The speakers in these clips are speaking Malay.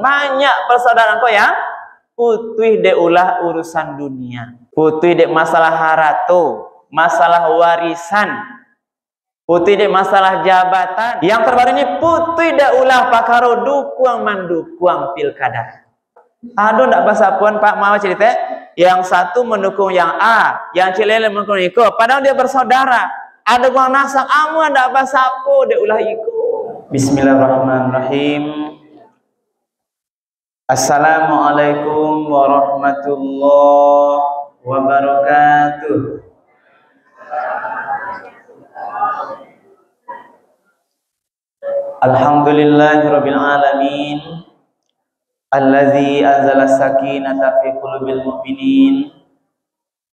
banyak persaudaraan kau yang putih de ulah urusan dunia, putih de masalah harato, masalah warisan, putih de masalah jabatan. Yang terbaru ini putih de ulah pakaro dukuang mandukuang pilkada. Aduh ndak bahasa puan Pak mau cerita. Yang satu mendukung yang A, yang cilele mendukung Iko, padahal dia bersaudara. Ada gua nasab, amu ndak bahasa apa de ulah Iko. Bismillahirrahmanirrahim. Assalamualaikum warahmatullahi wabarakatuh. Alhamdulillahirabbil alamin. Allazi anzala sakinata fi qulubil mu'minin.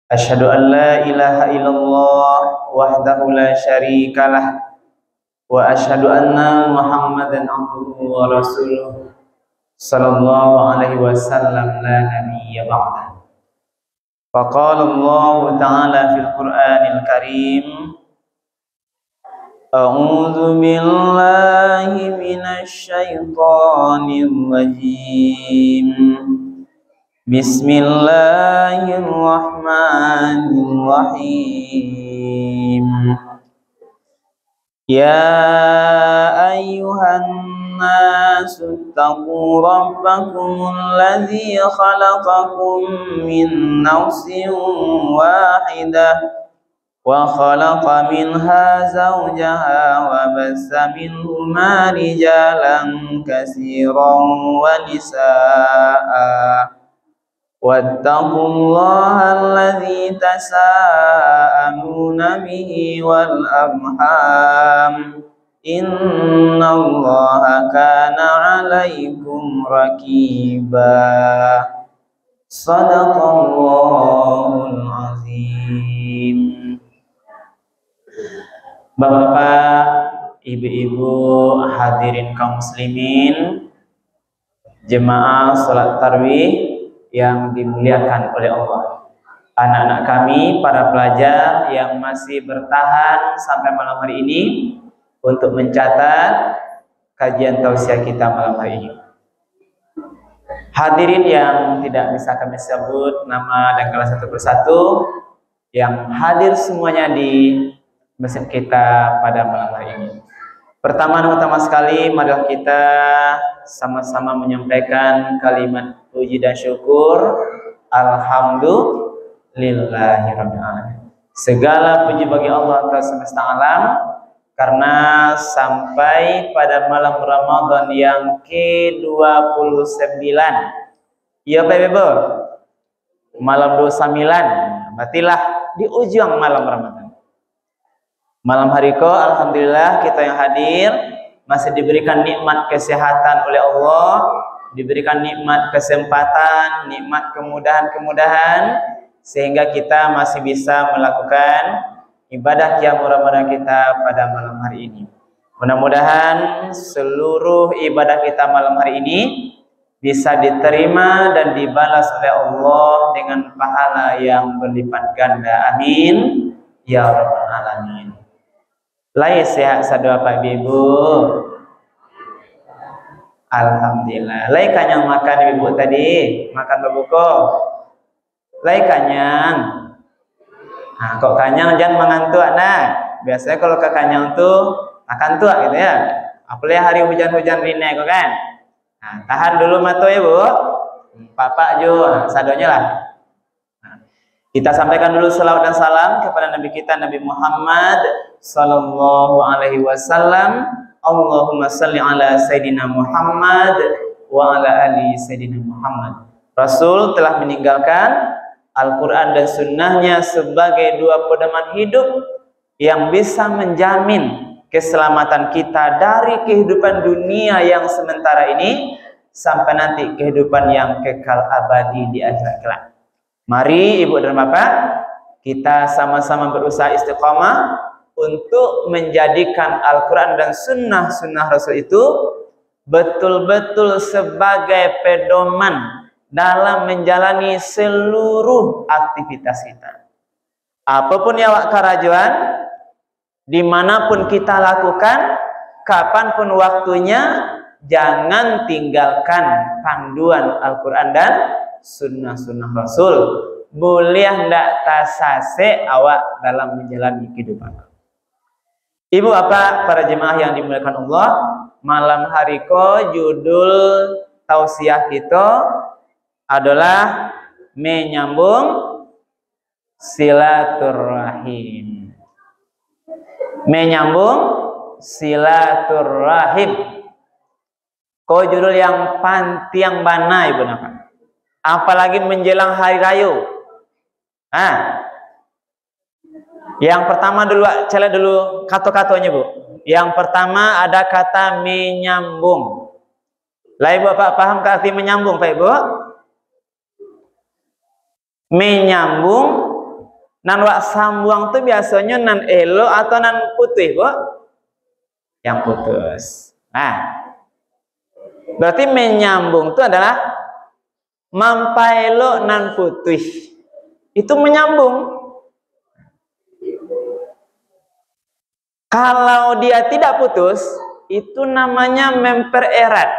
Asyhadu an la ilaha illallah wahdahu la syarikalah wa asyhadu anna Muhammadan abduhu wa rasuluh sallallahu alaihi wasallam la nabiyya ba'da. Faqala Allah ta'ala fil Qur'anil Karim, a'udzu billahi minasy syaithanir rajim. Bismillahirrahmanirrahim. Ya ayyuhan nasu taqu rabbakumul ladzi khalaqakum min nafsin wahidah wa khalaqa minha zawjaha wa bassa minhuma rijalan katsiran wa nisaa. Wattaqullaha alladzi tasaaluna bihi wal arham. Innallaha kana 'alaikum raqiba. Shadaqallahul azim. Bapak-bapak, ibu-ibu, hadirin kaum muslimin, jemaah salat tarawih yang dimuliakan oleh Allah. Anak-anak kami, para pelajar yang masih bertahan sampai malam hari ini untuk mencatat kajian tausiah kita malam hari ini. Hadirin yang tidak bisa kami sebut nama dan kelas satu persatu, yang hadir semuanya di masjid kita pada malam hari ini. Pertama dan utama sekali, marilah kita sama-sama menyampaikan kalimat puji dan syukur. Alhamdulillahirabbil alamin. Segala puji bagi Allah Ta'ala semesta alam, karena sampai pada malam Ramadan yang ke-29, iya Pak Ibu, malam 29, berartilah di ujung malam Ramadan. Malam hari ko, alhamdulillah kita yang hadir masih diberikan nikmat kesehatan oleh Allah, diberikan nikmat kesempatan, nikmat kemudahan-kemudahan, sehingga kita masih bisa melakukan ibadah qiyamul Ramadan kita pada malam hari ini. Mudah-mudahan seluruh ibadah kita malam hari ini bisa diterima dan dibalas oleh Allah dengan pahala yang berlipat ganda. Amin ya rabbal alamin. Lai sehat sadua Pak Ibu. Alhamdulillah. Lai kanyang makan Ibu tadi, makan berbuka. Lai kanyang. Nah, kok kanyang jangan mengantuk nah. Biasanya kalau ke kanyang tuh akan tua gitu ya. Apalagi hari hujan-hujan rine kok kan. Nah, tahan dulu mata Ibu. Papa jo sadonya lah. Kita sampaikan dulu salawat dan salam kepada Nabi kita Nabi Muhammad sallallahu alaihi wasallam. Allahumma salli ala Sayyidina Muhammad wa ala ali Sayyidina Muhammad. Rasul telah meninggalkan Al-Quran dan sunnahnya sebagai dua pedoman hidup yang bisa menjamin keselamatan kita dari kehidupan dunia yang sementara ini sampai nanti kehidupan yang kekal abadi di akhirat kelak. Mari Ibu dan Bapak, kita sama-sama berusaha istiqamah untuk menjadikan Al-Quran dan sunnah-sunnah Rasul itu betul-betul sebagai pedoman dalam menjalani seluruh aktivitas kita. Apapun yang karajuan, dimanapun kita lakukan, kapanpun waktunya, jangan tinggalkan panduan Al-Quran dan sunnah-sunnah Rasul. Boleh ndak tasase awak dalam menjalani kehidupan. Ibu bapak para jemaah yang dimuliakan Allah, malam hari ko judul tausiah kita adalah menyambung silaturahim. Menyambung silaturahim. Kau judul yang pantiang bana ibu napa? Apalagi menjelang hari raya. Yang pertama dulu, cela dulu kata-katanya bu. Yang pertama ada kata menyambung. Lah ibu bapak paham ke arti menyambung pak ibu? Menyambung nan wak sambuang tu biasanya nan elo atau nan putih bu? Yang putus. Berarti menyambung itu adalah mampaelo nan putih. Itu menyambung. Kalau dia tidak putus, itu namanya mempererat.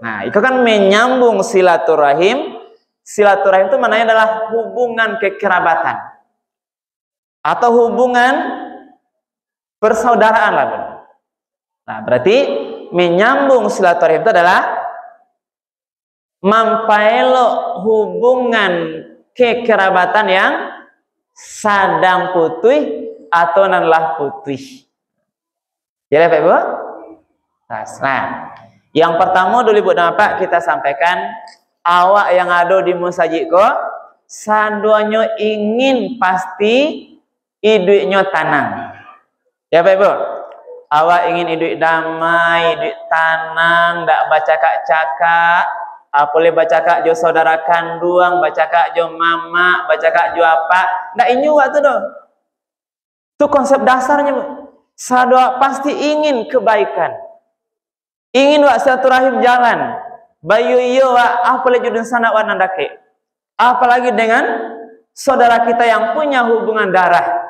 Nah, itu kan menyambung silaturahim. Silaturahim itu maknanya adalah hubungan kekerabatan atau hubungan persaudaraan lah. Nah, berarti menyambung silaturahim itu adalah mampaelo hubungan kekerabatan yang sadang putih atau nanlah putih. Jadi Pak Ibu? Nah, yang pertama dulu Ibu dan Bapak kita sampaikan awak yang ada di masjid ko saduanya ingin pasti hidupnya tenang. Ya Pak Ibu? Awak ingin hidup damai, hidup tenang, ndak baca cakak, boleh baca kak jo saudara kandung, baca kak jo mama, baca kak jo apa, ndak inyu waktu tu. Itu konsep dasarnya bu. Sadua pasti ingin kebaikan, ingin wak silaturahim jalan. Bayu iyo wak apalagi judun sana wak nandake, apalagi dengan saudara kita yang punya hubungan darah.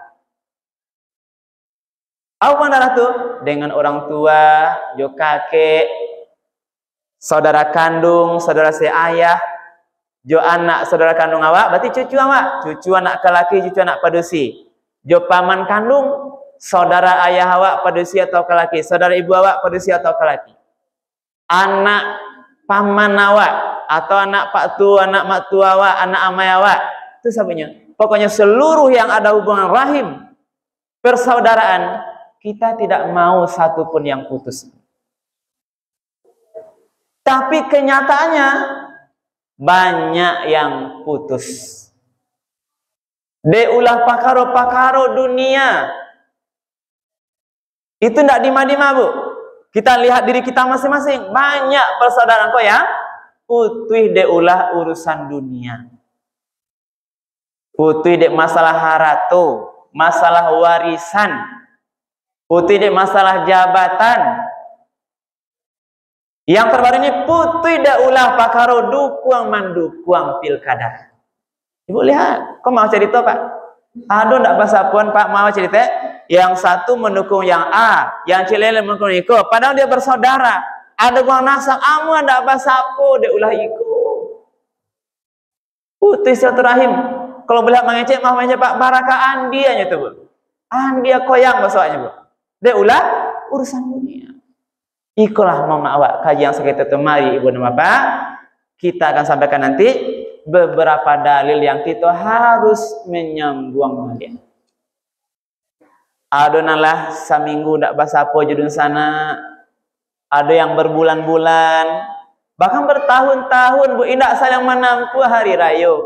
Apa darah tu? Dengan orang tua, jo kakek, saudara kandung, saudara seayah, jo anak saudara kandung awak, berarti cucu awak, cucu anak kelaki, cucu anak padusi. Jo paman kandung, saudara ayah awak padusi atau kelaki, saudara ibu awak padusi atau kelaki. Anak paman awak atau anak pak tu, anak mak tu awak, anak amai awak, itu sabanya. Pokoknya seluruh yang ada hubungan rahim, persaudaraan, kita tidak mau satupun yang putus. Tapi kenyataannya banyak yang putus. Deulah pakaro-pakaro dunia. Itu tidak dima-dima bu. Kita lihat diri kita masing-masing. Banyak persaudaraan kok yang putus deulah urusan dunia. Putus dek masalah harato, masalah warisan. Putih dek masalah jabatan. Yang terbaru ini putih dak ulah pakaro dukuang mandukuang pilkada. Ibu lihat, kok mau cerita pak? Aduh ndak bahasa pun pak mau cerita. Yang satu mendukung yang A, yang cilele mendukung Iko. Padahal dia bersaudara. Ada buang nasang, amu ndak bahasa po dek ulah Iko. Putih silaturahim. Kalau boleh mengecek mah mengecek pak Baraka Andi aja tuh bu. Andi koyang bahasanya bu. Dia ulah urusan dunia. Ikulah mama awak kajian sekitar temari ibu dan bapak. Kita akan sampaikan nanti beberapa dalil yang kita harus menyambung dia. Ada nalah seminggu ndak bahasa apa judun sana. Ada yang berbulan-bulan, bahkan bertahun-tahun bu indak saling menampu hari raya.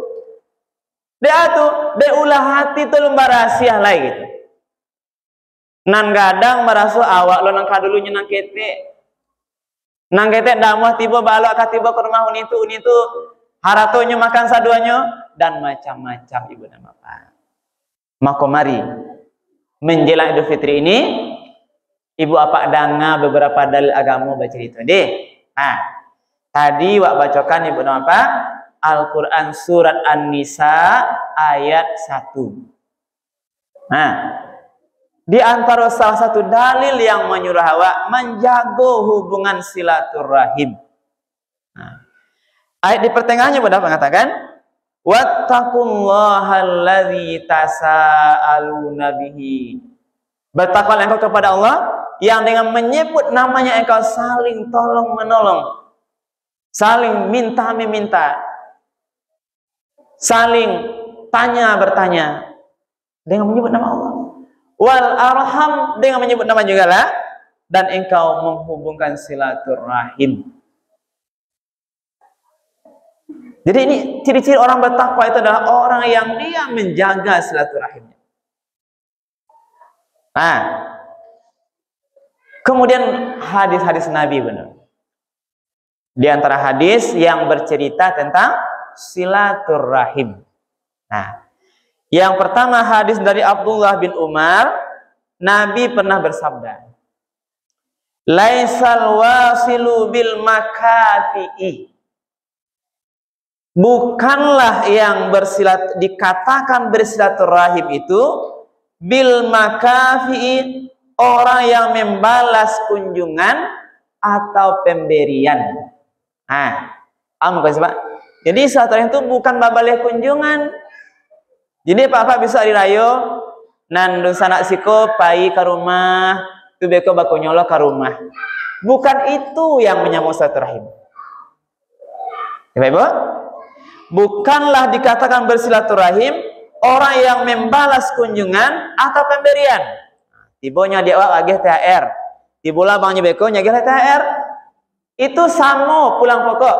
Dia tuh, dia ulah hati tu lembar rahasia lah gitu. Nan gadang merasa awak lo nang kadulunya nang kete. Nang kete damuh tiba balak katiba ke rumah unitu haratonya makan saduanya dan macam-macam ibu dan bapak. Maka mari menjelang Idul Fitri ini ibu apa danga beberapa dalil agama baca itu deh. Nah, tadi wak bacakan ibu dan bapak Al-Quran surat An-Nisa ayat 1. Nah, Di antara salah satu dalil yang menyuruh awak menjaga hubungan silaturahim. Nah, ayat di pertengahannya pada mengatakan, wattaqullahalladzi tasaaluna bihi. Bertakwalah engkau kepada Allah yang dengan menyebut namanya engkau saling tolong menolong, saling minta meminta, saling tanya bertanya dengan menyebut nama Allah. Wal arham dengan menyebut nama juga lah, dan engkau menghubungkan silaturahim. Jadi ini ciri-ciri orang bertakwa itu adalah orang yang dia menjaga silaturahimnya. Nah, kemudian hadis-hadis Nabi benar. Di antara hadis yang bercerita tentang silaturahim. Nah, yang pertama hadis dari Abdullah bin Umar, Nabi pernah bersabda, laisal wasilu bil makafi'i. Bukanlah yang dikatakan bersilaturahim itu bil makafi'i, orang yang membalas kunjungan atau pemberian. Nah, jadi silaturahim itu bukan babalih kunjungan. Jadi apa bisa dirayo nandu sanak siko pai ke rumah, tu beko bakonyolo ke rumah. Bukan itu yang menyambung silaturahim. Ibu? Bukanlah dikatakan bersilaturahim orang yang membalas kunjungan atau pemberian. Tibonya dia agih THR, tibola bangnya beko nyagih THR. Itu sama pulang pokok.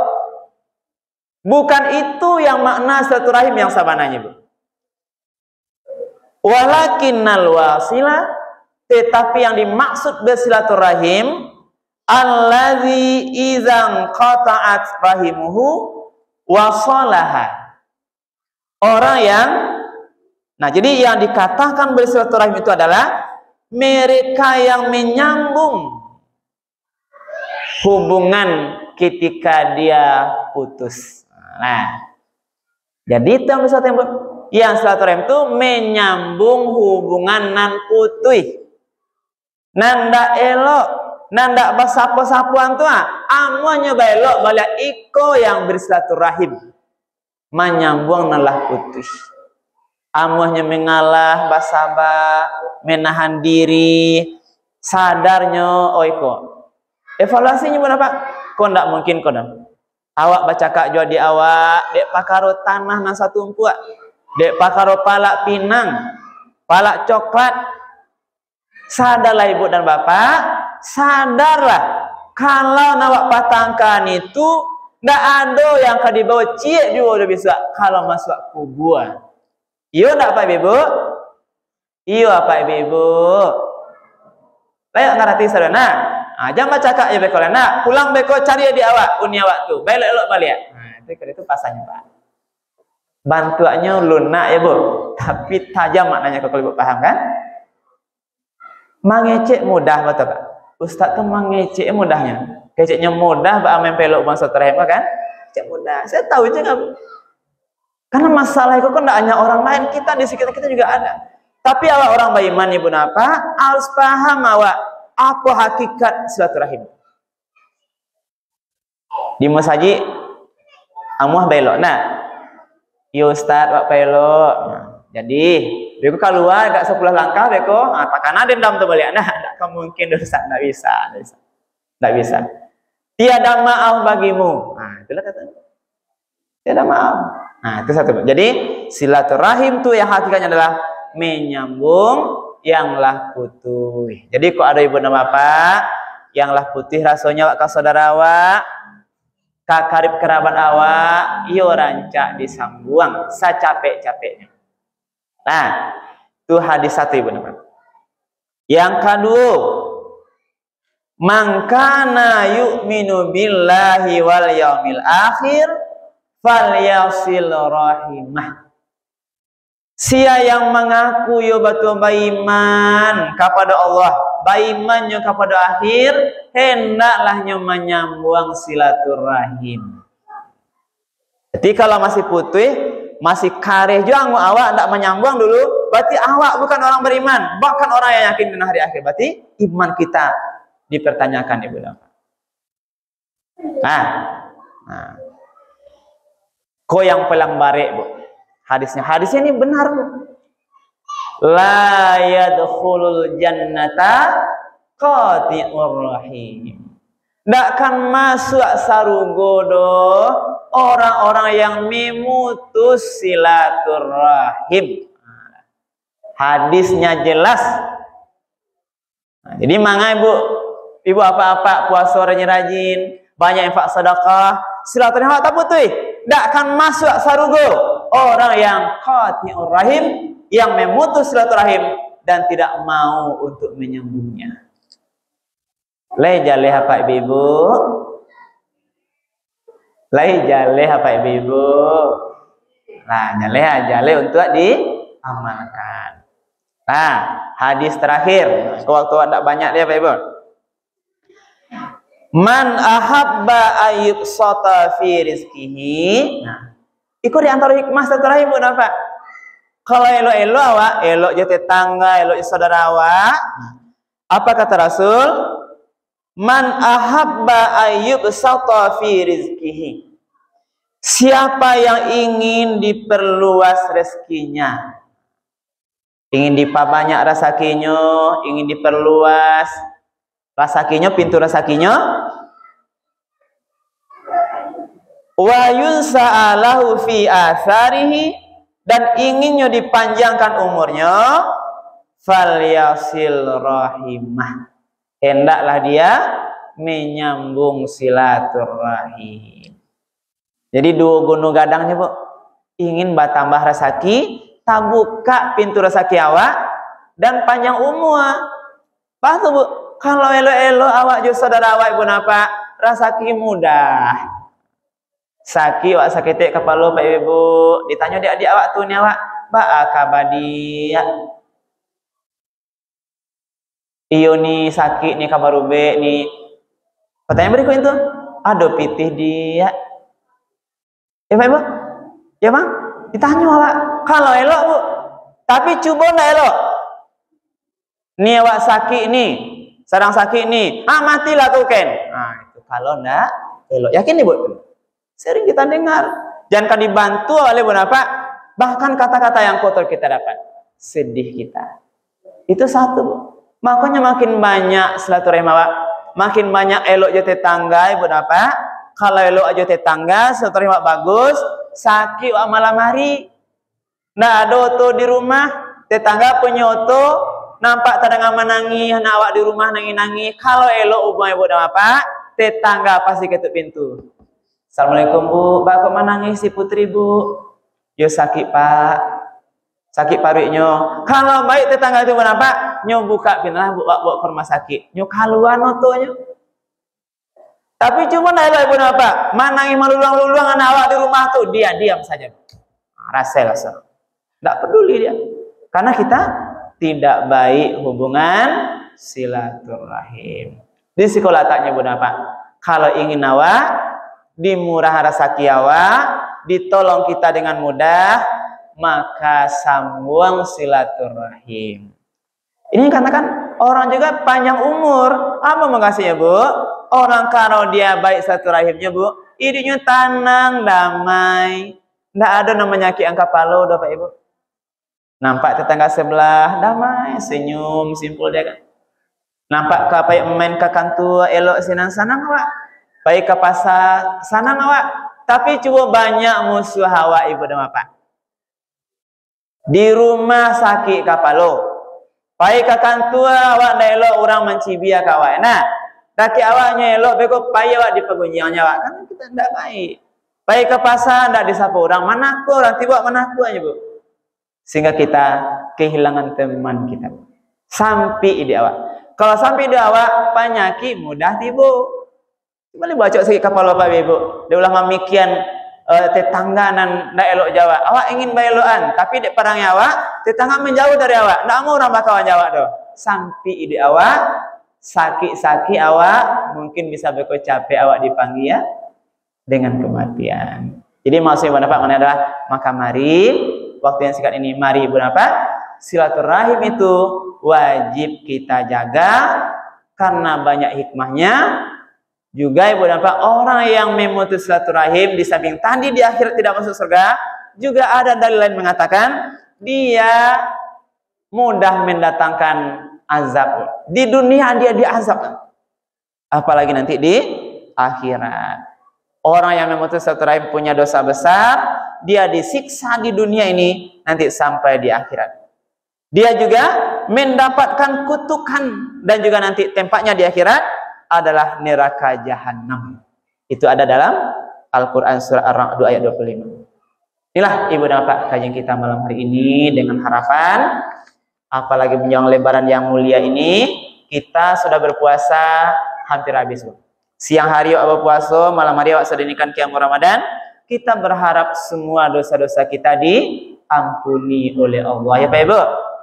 Bukan itu yang makna silaturahim yang sabananya, Bu. Walakinnal wasila, tetapi yang dimaksud bersilaturahim allazi idzan qata'at rahimuhu wasalaha. Orang yang, nah jadi yang dikatakan bersilaturahim itu adalah mereka yang menyambung hubungan ketika dia putus. Nah, jadi itu yang silaturahim itu menyambung hubungan nan putih, nanda elok, nanda basapo-sapuan tua, amunya belok balik iko yang bersilaturahim menyambung nalah putih. Amuhnya mengalah, basaba, menahan diri, sadarnya oiko. Evaluasinya berapa? Kau ndak mungkin kau dah. Awak baca kak jual di awak, dek pakaro tanah nan satu empuk, dek pakaro palak pinang, palak coklat. Sadarlah ibu dan bapak, sadarlah kalau nawak patangkan itu ndak ada yang kau dibawa ciek juga udah bisa kalau masuk kubur. Iyo ndak apa ibu? Iyo apa ibu? Layak ngerti sarana. Jangan baca kak ya beko lena, pulang beko cari di awak, uni awak tu, belok elok balik. Nah, itu pasanya Pak. Bantuannya lunak ya Bu, tapi tajam maknanya kalau ibu paham kan? Mengecek mudah betul Pak. Ustaz tu mengecek mudahnya. Keceknya mudah, Pak amen pelok bangsa terakhir kan? Cek mudah. Saya tahu juga Bu. Karena masalah itu kan tidak hanya orang lain, kita di sekitar kita juga ada. Tapi awak orang beriman ibu napa harus paham awak apa hakikat silaturahim. Di masaji amuah belok. Nah, yo Ustaz wak belok. Nah, jadi beko keluar gak 10 langkah beko, apakah ada dendam tu balik? Nah, tak mungkin Ustaz, tak bisa. Tak bisa. Tiada maaf bagimu. Nah, itulah katanya. Tiada maaf. Nah, itu satu. Jadi silaturahim tu yang hakikatnya adalah menyambung yang putih. Jadi kok ada ibu dan bapak yang putih rasanya wak saudara awak, kakarib kerabat awak, iyo rancak disambung secapek-capeknya. Nah, itu hadis satu ibu dan bapak. Yang kedua, man kana yu'minu billahi wal yaumil akhir falyasil rahimah. Sia yang mengaku yo betul beriman kepada Allah, berimannya kepada akhir, hendaklah nyo menyambung silaturahim. Jadi kalau masih putih, masih kareh juga awak ndak menyambung dulu, berarti awak bukan orang beriman, bahkan orang yang yakin dengan hari akhir. Berarti iman kita dipertanyakan, Ibu Bapak. Nah. Ko yang pelang barek, Bu. Hadisnya ini benar, Bu. La yadkhulul jannata qati'ur rahim. Ndak akan masuk sarugo orang-orang yang memutus silaturahim. Hadisnya jelas. Nah, jadi mangai, Bu. Ibu apa-apa puasa rajin, banyak infak sedekah, silaturahim tak putus. Ndak akan masuk sarugo orang yang qati'ur rahim, yang memutus silaturahim dan tidak mau untuk menyambungnya. Lai jaleh apa ibu? Lai jaleh apa ibu? Nah, jaleh untuk diamalkan. Nah, hadis terakhir. Waktu tidak banyak dia, Pak Ibu. Man ahabba ayyub sota fi rizkihi. Nah, ikut di antara hikmah silaturahim, Bu, Pak. Kalau elok-elok awak, elok je tetangga, elok je saudara awak. Apa kata Rasul? Man ahabba ayyub sata fi rizkihi. Siapa yang ingin diperluas rezekinya, ingin diperbanyak rezekinya, ingin diperluas rezekinya, pintu rezekinya, wa yunsa'alahu fi atharihi, dan inginnya dipanjangkan umurnya, falyasil rahimah, hendaklah dia menyambung silaturahim. Jadi dua gunung gadangnya, Bu. Ingin bertambah rezeki, tak buka pintu rezeki awak dan panjang umur. Pas, Bu, kalau elok-elok awak jo saudara awak, Ibu napa, rezeki mudah. Sakit awak sakit kepala, Pak Ibu, ditanya adik-adik awak tu ni awak, ba kabadi ya. Iyo ni sakit ni kabar ube ni. Pertanyaan berikut itu, aduh pitih dia. Ya Pak Ibu? Ya Bang? Ditanya awak, kalau elok, Bu. Tapi cuba nak elok. Ni awak sakit ni, sedang sakit ni. Matilah tu kan. Itu kalau nak elok. Yakin ni, Bu? Sering kita dengar. Jangan dibantu oleh Bu Napa. Bahkan kata-kata yang kotor kita dapat. Sedih kita. Itu satu, Bu. Makanya makin banyak silaturahim awak, makin banyak elok je tetangga, Ibu Napa. Kalau elok aja tetangga, silaturahim awak bagus, sakit awak malam hari. Nah, ada oto di rumah, tetangga punya oto, nampak tadang menangis, anak awak di rumah nangis-nangis. Kalau elok ubah Ibu Napa, tetangga pasti ketuk pintu. Assalamualaikum, Bu. Bapak menangis si putri, Bu. Yo sakit, Pak. Sakit parunya. Kalau baik tetangga itu kenapa? Nyo buka pintu, bawa ke rumah sakit. Nyo kaluan otonya. Tapi cuma nak Ibu napa? Menangis meluluang-luluang anak awak di rumah tuh, dia diam saja. Rasa. Tidak peduli dia. Karena kita tidak baik hubungan silaturahim. Di sekolah taknya Ibu napa? Kalau ingin awak dimurah rezeki awak, ditolong kita dengan mudah, maka sambung silaturahim. Ini katakan orang juga panjang umur. Apa makasihnya, Bu? Orang kalau dia baik silaturahimnya, Bu, hidupnya tenang, damai. Tidak ada namanya nyaki angka palo, Pak Ibu. Nampak tetangga sebelah, damai, senyum, simpul dia kan. Nampak ke apa yang main ke kantor, elok senang-senang awak. Baik ke pasar, senang awak. Tapi coba banyak musuh awak, Ibu dan Bapak. Di rumah sakit kapalo. Baik ke kantor awak dah elok orang mencibia ke awak. Nah, daki awaknya elok beko pai awak dipegunjiannya awak. Karena kita tidak baik. Baik ke pasar tidak disapa orang. Mana aku orang tiba mana aku aja, Bu. Sehingga kita kehilangan teman kita. Sampai ide awak. Kalau sampai ide awak penyakit mudah tiba. Boleh baca sikit kepala Bapak Ibu. Dia ulah memikian tetangga nan dak elok Jawa. Awak ingin baeloan, tapi dek perang awak, tetangga menjauh dari awak. Ndak mau orang bakal Jawa doh. Sampai ide awak sakit-sakit awak, mungkin bisa beko capek awak dipanggil ya dengan kematian. Jadi maksudnya Ibu Bapak adalah maka mari waktu yang singkat ini mari Ibu Bapak silaturahim itu wajib kita jaga karena banyak hikmahnya. Juga ibu dan bapak, orang yang memutus silaturahim di samping tadi di akhirat tidak masuk surga, juga ada dalil lain mengatakan dia mudah mendatangkan azab. Di dunia dia diazab, apalagi nanti di akhirat. Orang yang memutus silaturahim punya dosa besar, dia disiksa di dunia ini nanti sampai di akhirat. Dia juga mendapatkan kutukan dan juga nanti tempatnya di akhirat adalah neraka jahanam. Itu ada dalam Al-Quran surah Ar-Ra'd ayat 25. Inilah ibu dan bapak kajian kita malam hari ini, dengan harapan apalagi menjelang lebaran yang mulia ini, kita sudah berpuasa hampir habis. Siang hari awal puasa, malam hari awal sedenikan qiyamul Ramadan. Kita berharap semua dosa-dosa kita diampuni oleh Allah. Ya Pak Ibu,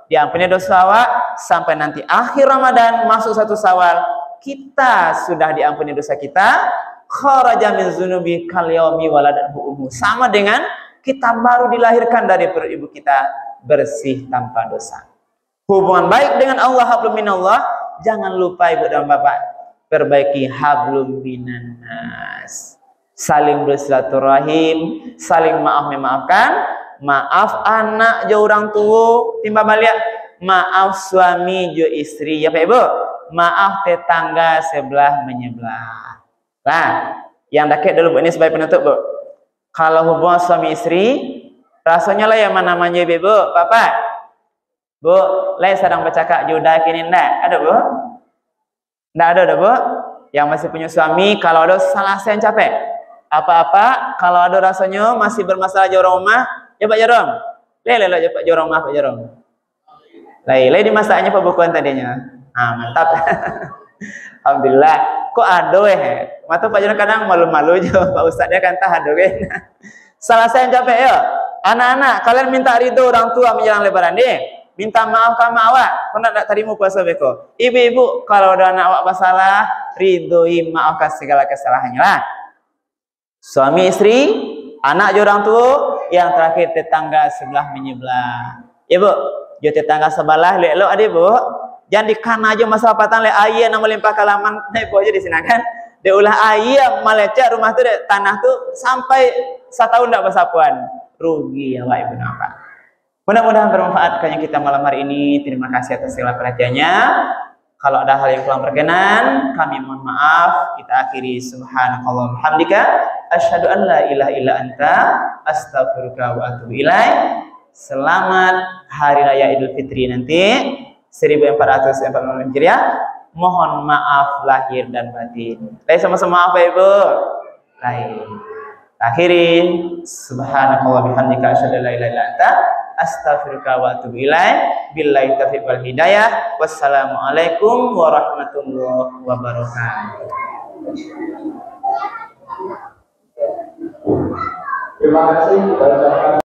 diampuni dosa awak sampai nanti akhir Ramadan masuk 1 Syawal, kita sudah diampuni dosa kita. Kharaja min dzunubi kal yaumi waladathu ummu, sama dengan kita baru dilahirkan dari perut ibu kita, bersih tanpa dosa. Hubungan baik dengan Allah, hablum minallah. Jangan lupa ibu dan bapak, perbaiki hablum minannas. Saling bersilaturahim, saling maaf memaafkan. Maaf anak jo orang tua timba balik, maaf suami jo istri. Ya Pak Ibu, maaf tetangga sebelah menyebelah. Nah, yang dekat dulu Bu, ini sebagai penutup Bu. Kalau hubungan suami istri, rasanya lah yang namanya Ibu, Bapak. Bu, lain sedang bercakap juda kini ndak? Ada Bu? Ndak ada Bu? Yang masih punya suami, kalau ada salah saya yang capek. Apa-apa, kalau ada rasanya masih bermasalah jorong rumah, ya Pak Jorong. Lele Pak Jorong, maaf Pak Jorong. Lele dimasaknya pembukuan tadinya. Ah, mantap. Alhamdulillah. Kok ada mata Pak Jorong kadang malu-malu aja. Pak Ustadz dia kan tahan kan. Salah saya yang capek ya. Anak-anak, kalian minta ridho orang tua menjelang lebaran deh. Minta maaf sama awak. Kau nak terima puasa beko. Ibu-ibu, kalau ada anak awak bersalah, ridhoi, maafkan segala kesalahannya lah. Suami istri, anak orang tua, yang terakhir tetangga sebelah menyebelah. Ibu, jo tetangga sebelah lek-lek ada Bu. Jangan dikana aja masalah patang le ayah nama limpah kalaman naik aja di sini kan. Dia ulah ayah malecak rumah tu tanah tu sampai 1 tahun tak bersapuan. Rugi ya Pak Ibu Bapak. Mudah-mudahan bermanfaat kajian kita malam hari ini. Terima kasih atas segala perhatiannya. Kalau ada hal yang kurang berkenan, kami mohon maaf. Kita akhiri subhanakallah hamdika asyhadu an la ilaha illa anta astaghfiruka wa atubu ilaik. Selamat hari raya Idul Fitri nanti 1445 Hijriah. Mohon maaf lahir dan batin. Baik, sama-sama apa Ibu? Baik. Akhirin subhanakallah bihamdika asyhadu an la ilaha illa anta astaghfiruka wa atubu ilaik. Billahi taufiq wal hidayah. Wassalamualaikum warahmatullahi wabarakatuh. Terima kasih.